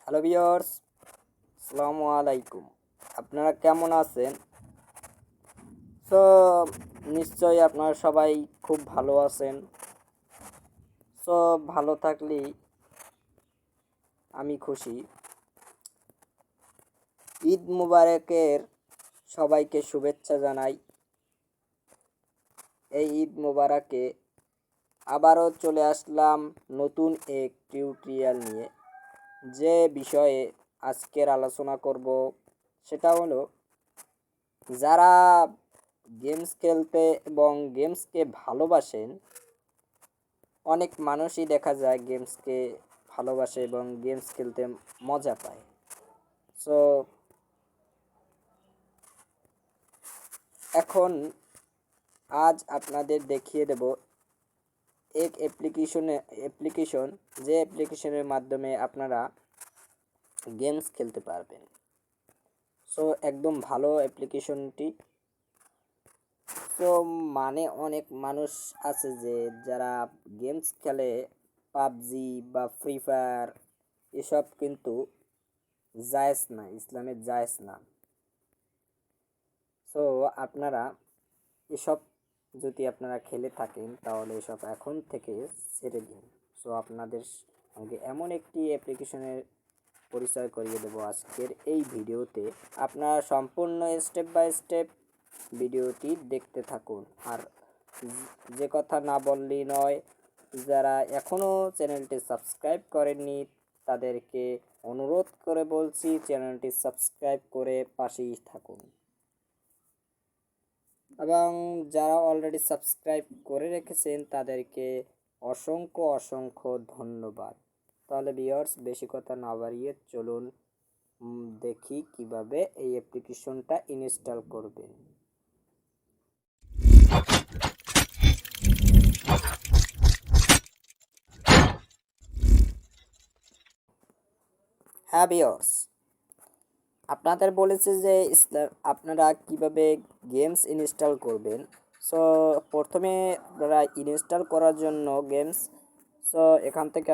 Hello viewers, আসসালামু আলাইকুম। আপনারা কেমন আছেন? সো নিশ্চয়ই আপনারা সবাই খুব ভালো আছেন। সো ভালো থাকলেই আমি খুশি। ঈদ মুবারকের সবাইকে শুভেচ্ছা জানাই। এই ঈদ মুবারকে আবারও চলে আসলাম নতুন এক টিউটোরিয়াল নিয়ে। যে বিষয়ে আজকের আলোচনা করব সেটা হলো, যারা গেমস খেলতে এবং গেমসকে ভালোবাসেন, অনেক মানুষই দেখা যায় গেমসকে ভালোবাসে এবং গেমস খেলতে মজা পায়। সো এখন আজ আপনাদের দেখিয়ে দেব এক অ্যাপ্লিকেশন যে অ্যাপ্লিকেশনের মাধ্যমে আপনারা গেমস খেলতে পারবেন। সো একদম ভালো অ্যাপ্লিকেশনটি। তো অনেক মানুষ আছে যে যারা গেমস খেলে, পাবজি বা ফ্রি ফায়ার, এসব কিন্তু জায়েজ না, ইসলামে জায়েজ না। সো আপনারা এসব যদি আপনারা খেলে থাকেন তাহলে এসব এখন থেকে ছেড়ে দিন। সো আপনাদের সঙ্গে এমন একটি অ্যাপ্লিকেশনের পরিচয় করিয়ে দেবো আজকের এই ভিডিওতে। আপনারা সম্পূর্ণ স্টেপ বাই স্টেপ ভিডিওটি দেখতে থাকুন। আর যে কথা না বললেই নয়, যারা এখনও চ্যানেলটি সাবস্ক্রাইব করেননি তাদেরকে অনুরোধ করে বলছি, চ্যানেলটি সাবস্ক্রাইব করে পাশেই থাকুন। এবং যারা অলরেডি সাবস্ক্রাইব করে রেখেছেন তাদেরকে অসংখ্য ধন্যবাদ। তাহলে ভিউয়ার্স, বেশি কথা না বাড়িয়ে চলুন দেখি কিভাবে এই অ্যাপ্লিকেশনটা ইনস্টল করবেন। হ্যাঁ ভিউয়ার্স, আপনাদের বলেছে যে আপনারা কিভাবে গেমস ইনস্টল করবেন। সো প্রথমে আপনারা ইনস্টল করার জন্য গেমস, সো এখান থেকে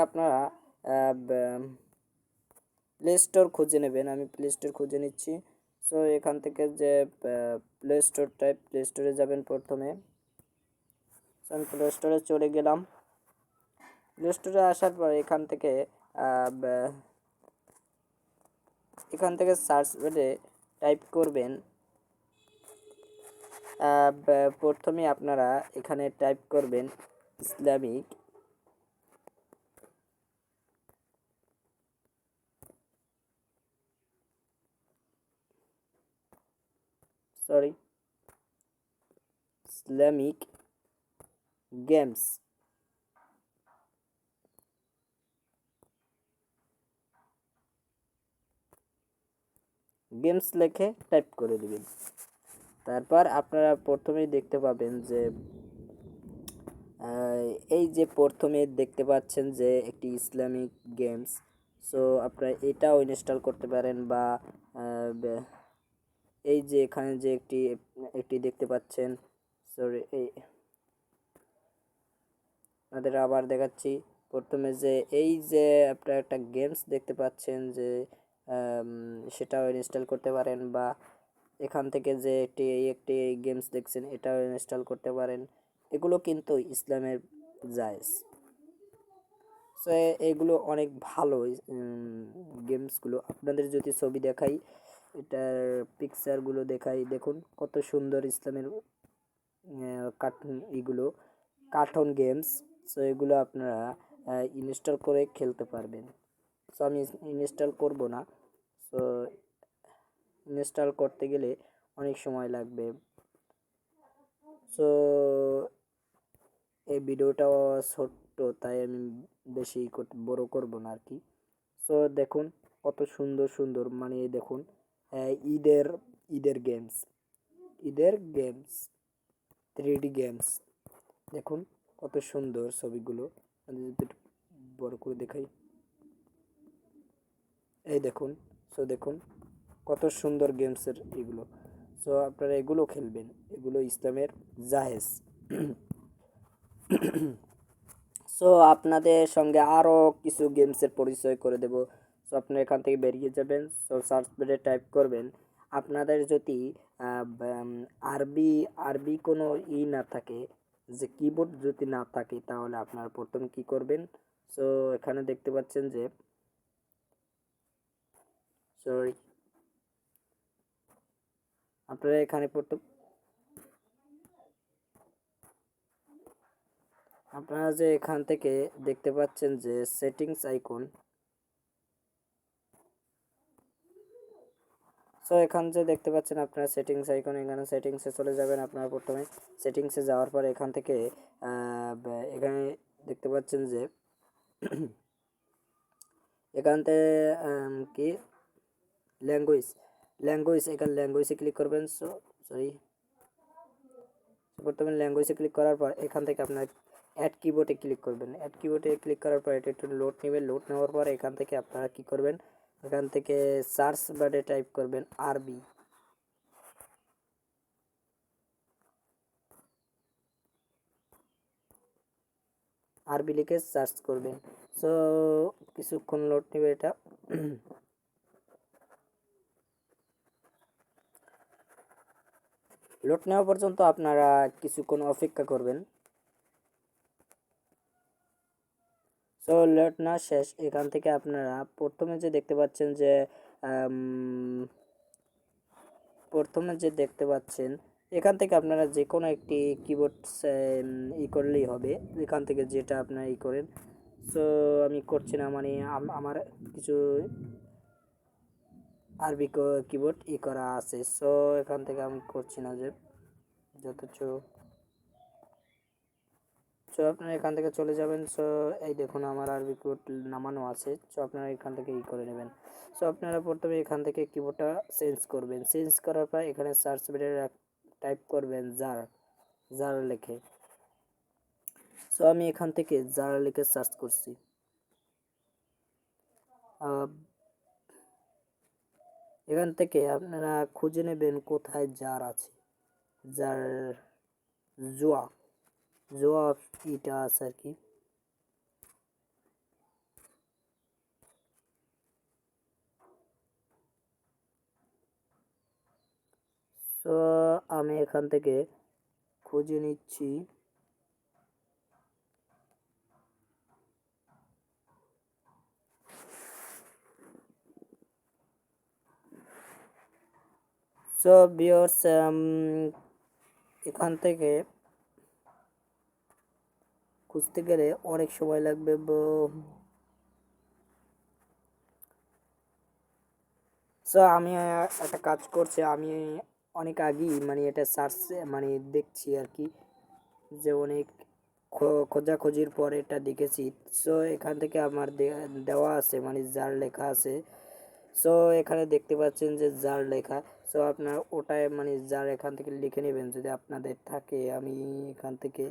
আপনারা প্লে স্টোর খুঁজে নেবেন। আমি প্লে স্টোর খুঁজে নিচ্ছি। সো এখান থেকে যে প্লে স্টোরে যাবেন প্রথমে। সো আমি প্লে স্টোরে চলে গেলাম। প্লে স্টোরে আসার পর এখান থেকে সার্চ বারে টাইপ করবেন। প্রথমে আপনারা এখানে টাইপ করবেন ইসলামিক। Islamic games. গেমস লিখে টাইপ করে দিবেন। তারপর আপনারা প্রথমেই দেখতে পাবেন যে এই যে প্রথমে দেখতে পাচ্ছেন যে একটি ইসলামিক গেমস। সো আপনারা এটাও ইনস্টল করতে পারেন, বা এই যে এখানে যে একটি দেখতে পাচ্ছেন, সরি আপনাদের আবার দেখাচ্ছি। প্রথমে যে এই যে আপনারা একটা গেমস দেখতে পাচ্ছেন যে সেটাও ইনস্টল করতে পারেন, বা এখান থেকে যে একটি গেমস দেখছেন এটাও ইনস্টল করতে পারেন। এগুলো কিন্তু ইসলামের জায়েজ। সো এগুলো অনেক ভালো গেমসগুলো। আপনাদের যদি ছবি দেখাই, এটার পিকচারগুলো দেখাই, দেখুন কত সুন্দর ইসলামের কার্টুন গেমস। সো এগুলো আপনারা ইনস্টল করে খেলতে পারবেন। সো আমি ইনস্টল করব না। সো ইনস্টল করতে গেলে অনেক সময় লাগবে। সো এই ভিডিওটাও ছোট্ট, তাই আমি বেশি বড় করব না আর কি। সো দেখুন কত সুন্দর মানে দেখুন ঈদের গেমস 3D গেমস। দেখুন কত সুন্দর ছবিগুলো। আমি যদি একটু বড় করে দেখাই, এই দেখুন। সো দেখুন কত সুন্দর গেমসের এগুলো। সো আপনারা এগুলো খেলবেন, এগুলো ইসলামের জায়েজ। সো আপনাদের সঙ্গে আরও কিছু গেমসের পরিচয় করে দেব। সো আপনারা এখান থেকে বেরিয়ে যাবেন, সো সার্চ বারে টাইপ করবেন। আপনাদের যদি আরবি আরবি কোনো না থাকে, যে কিবোর্ড যদি না থাকে, তাহলে আপনারা প্রথমে কি করবেন, সো এখানে দেখতে পাচ্ছেন যে সরি আপনারা এখানে আপনারা যে এখান থেকে দেখতে পাচ্ছেন যে সেটিংস আইকন, সো এখান যে দেখতে পাচ্ছেন আপনারা সেটিংস আইকন, এখানে সেটিংসে চলে যাবেন। আপনারা প্রথমে সেটিংসে যাওয়ার পর এখান থেকে এখানে দেখতে পাচ্ছেন যে এখান থেকে কি ল্যাঙ্গুয়েজ ল্যাঙ্গুয়েজ এখানে ল্যাঙ্গুয়েজে ক্লিক করবেন। সরি প্রথমে ল্যাঙ্গুয়েজে ক্লিক করার পর এখান থেকে আপনার অ্যাড কিবোর্ডে ক্লিক করবেন। অ্যাড কিবোর্ডে ক্লিক করার পর এটা একটু লোড নেবে। লোড নেওয়ার পর এখান থেকে আপনারা কি করবেন, এখান থেকে সার্চ বারে টাইপ করবেন আরবি। আরবি লিখে সার্চ করবেন। সো কিছুক্ষণ লোড নেবে এটা। লোড নেওয়া পর্যন্ত আপনারা কিছুক্ষণ অপেক্ষা করবেন। সো লোড না শেষ, এখান থেকে আপনারা প্রথমে যে দেখতে পাচ্ছেন যে এখান থেকে আপনারা যে কোনো একটি কিবোর্ড করলেই হবে, এখান থেকে যেটা আপনারা করেন। সো আমি করছি না, মানে আমার কিছু আরবি কিবোর্ড করা আছে, সো এখান থেকে আমি করছি না যে যথেচ্ছ। সো আপনারা এখান থেকে চলে যাবেন। সো এই দেখুন আমার আরবি কিবোর্ড নামানো আছে, সো আপনারা এখান থেকে করে নেবেন। সো আপনারা প্রথমে এখান থেকে কিবোর্ডটা চেঞ্জ করবেন। চেঞ্জ করার পর এখানে সার্চ বারে টাইপ করবেন জার লিখে। সো আমি এখান থেকে জার লিখে সার্চ করছি। এখান থেকে আপনারা খুঁজে নেবেন কোথায় জার আছে, জার জোয়া জোয়া এটা আছে আর কি। সো আমি এখান থেকে খুঁজে নিচ্ছি। সো ভিউয়ার্স এখান থেকে খুঁজতে গেলে অনেক সময় লাগবে। সো আমি একটা কাজ করছি, আমি অনেক আগেই মানে এটা সার্চ মানে দেখছি আর কি, যে অনেক খোঁজাখুঁজির পর এটা দেখেছি। সো এখান থেকে আমার দেওয়া আছে, মানে যার লেখা আছে। সো এখানে দেখতে পাচ্ছেন যে যার লেখা। সো আপনার ওটাই মানে যার এখান থেকে লিখে নেবেন যদি আপনাদের থাকে। আমি এখান থেকে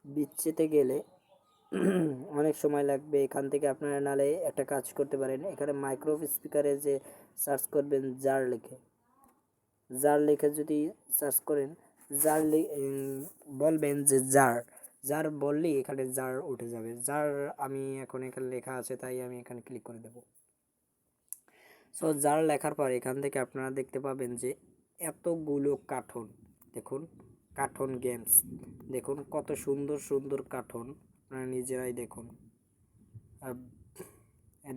বিচ্ছেতে গেলে অনেক সময় লাগবে। এখান থেকে আপনারা নালে একটা কাজ করতে পারেন, এখানে মাইক্রো স্পিকারে যে সার্চ করবেন জার লিখে যদি সার্চ করেন, জার বলবেন যে জার বললেই এখানে জার উঠে যাবে। জার আমি এখন এখানে লেখা আছে, তাই আমি এখানে ক্লিক করে দেব। সো জার লেখার পর এখান থেকে আপনারা দেখতে পাবেন যে এতগুলো কার্টুন, দেখুন কার্টুন গেমস, দেখুন কত সুন্দর সুন্দর কার্টুন, আপনারা নিজেরাই দেখুন।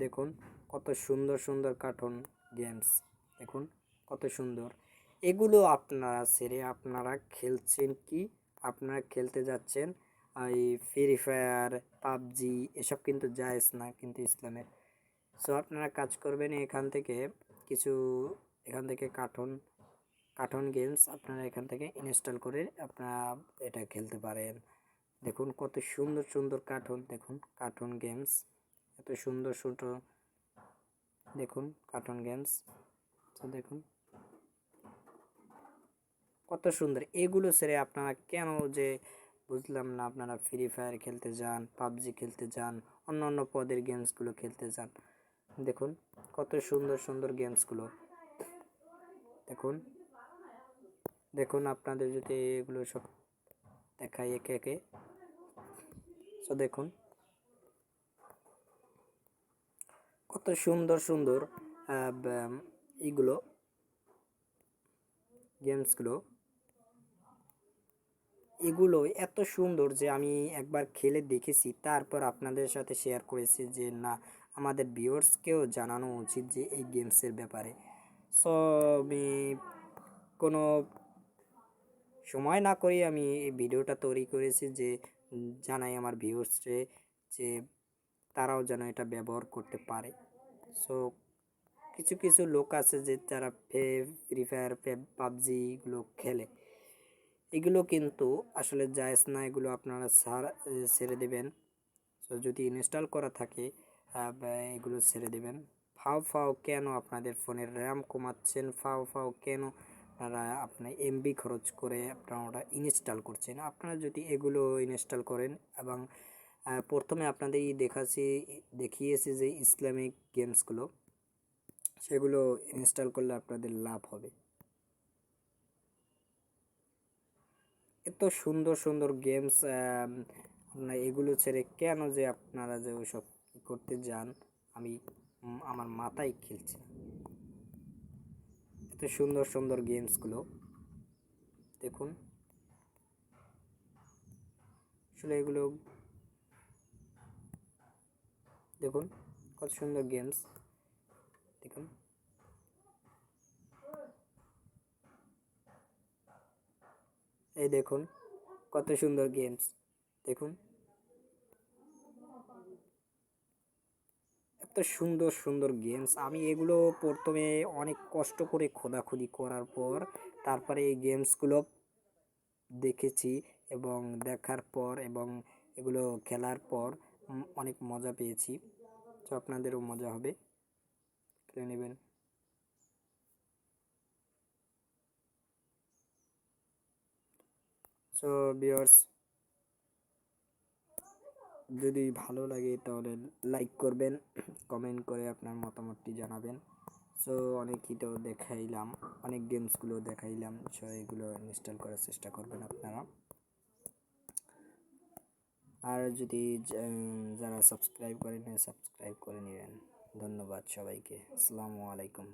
দেখুন কত সুন্দর সুন্দর কার্টুন গেমস, দেখুন কত সুন্দর। এগুলো আপনারা ছেড়ে আপনারা খেলছেন কি, আপনারা খেলতে যাচ্ছেন এই ফ্রি ফায়ার, পাবজি, এসব কিন্তু জায়েজ না কিন্তু ইসলামের। সো আপনারা কাজ করবেন এখান থেকে কিছু, এখান থেকে কার্টুন গেমস আপনারা এখান থেকে ইনস্টল করে আপনারা এটা খেলতে পারেন। দেখুন কত সুন্দর সুন্দর কার্টুন, দেখুন কার্টুন গেমস, এত সুন্দর সুন্দর দেখুন কার্টুন গেমস। তো দেখুন কত সুন্দর। এগুলো ছেড়ে আপনারা কেন যে বুঝলাম না, আপনারা ফ্রি ফায়ার খেলতে যান, পাবজি খেলতে যান, অন্য অন্য পদের গেমসগুলো খেলতে যান। দেখুন কত সুন্দর সুন্দর গেমসগুলো, দেখুন দেখুন আপনাদের যদি এগুলো সব দেখাই একে একে। তো দেখুন কত সুন্দর সুন্দর এইগুলো গেমসগুলো, এগুলো এত সুন্দর যে আমি একবার খেলে দেখেছি, তারপর আপনাদের সাথে শেয়ার করেছি যে না, আমাদের ভিউয়ার্সকেও জানানো উচিত যে এই গেমসের ব্যাপারে। সো আমি কোনো সময় না করেই আমি এই ভিডিওটা তৈরি করেছি যে জানাই আমার ভিউয়ার্সরে যে তারাও যেন এটা ব্যবহার করতে পারে। সো কিছু কিছু লোক আছে যে যারা ফ্রি ফায়ার, পাবজি এগুলো খেলে, এগুলো কিন্তু আসলে জায়েজ না, এগুলো আপনারা ছেড়ে দেবেন। সো যদি ইনস্টল করা থাকে এগুলো ছেড়ে দেবেন। ফাও ফাও কেন আপনাদের ফোনের র্যাম কমাচ্ছেন, ফাও ফাও কেন আপনারা আপনার এমবি খরচ করে আপনারা ওটা ইনস্টল করছেন? আপনারা যদি এগুলো ইনস্টল করেন এবং প্রথমে আপনাদের দেখিয়েছি যে ইসলামিক গেমসগুলো, সেগুলো ইনস্টল করলে আপনাদের লাভ হবে। এত সুন্দর সুন্দর গেমস, আপনার এগুলো ছেড়ে কেন যে আপনারা যে ওইসব করতে যান, আমি আমার মাথায় খেলছে না। এত সুন্দর সুন্দর গেমসগুলো দেখুন, আসলে এগুলো দেখুন কত সুন্দর গেমস। দেখুন এই দেখুন কত সুন্দর গেমস। দেখুন এত সুন্দর সুন্দর গেমস, আমি এগুলো প্রথমে অনেক কষ্ট করে খোদাখুদি করার পর তারপরে এই গেমসগুলো দেখেছি, এবং দেখার পর এবং এগুলো খেলার পর অনেক মজা পেয়েছি। তো আপনাদেরও মজা হবে, খেলে নেবেন। সো ভিউয়ার্স, যদি ভালো লাগে তাহলে লাইক করবেন, কমেন্ট করে আপনার মতামতটি জানাবেন। সো অনেকই তো দেখাইলাম, অনেক গেমসগুলো দেখাইলাম, সো এগুলো ইনস্টল করার চেষ্টা করবেন আপনারা। আর যদি যারা সাবস্ক্রাইব করেন, সাবস্ক্রাইব করে নেবেন। ধন্যবাদ সবাইকে, আসসালামু আলাইকুম।